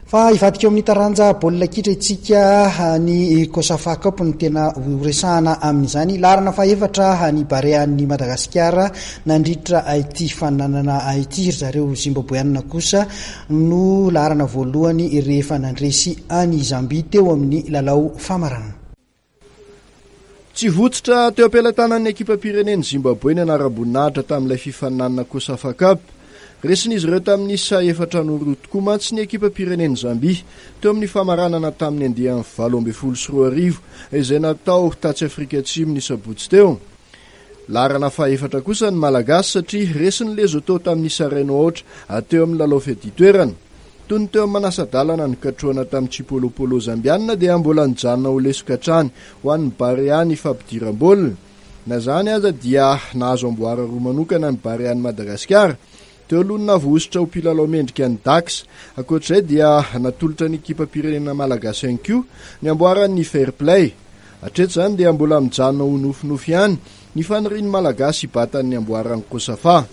Fa ivadika eo amin'ny taranja baolina kitra itsika ny Kosafa Cup ny tena resahana amin'izany. Larana faefatra ny Barean'ny Madagasikara nandritra Haïti fananana Haïti, zareo Zimbabweanina kosa no larana voalohany rehefa nandresy any Zambia teo amin'ny lalao famarana. Tsy votsitra teo am-pelatanan'ny ekipa pireneny Zimbabwe ny anara-boninahitra tamin'ilay fifaninanana Kosafa Cup. Resin'izy ireo tamin'ny isa efatra no roa tokoa mantsy ny ekipa pireneny Zambia teo amin'ny famaranana tamin'ny andian'ny 7-4 izay natao tatsy Afrika Atsimo ny sabotsy teo. Larana faefatra kosa ny Malagasy satria resiny Lesotho tamin'ny isa reno ohatra teo amin'ny lalao feditoerana. Toy ny teo amin'ny manasa-dalana ny katroana tamin'ny Chipolopolo Zambianina dia mbola nijanona ho lesokatrany ho an'ny Bareany fampidiram-baolina. Na zany aza dia nahazo amboara roa manokana ny Barean'ny Madagasikara teo aloha navosotra ho mpilalao mendrika ny Dax. Ankoatr'izay dia natolotra ny ekipa pirenena Malagasy ihany koa ny amboaran'ny fair play. Hatreto zany dia mbola mijanona ho nofinofy ihany ny fanirian'ny Malagasy hibatan'ny amboaran'ny Kosafa.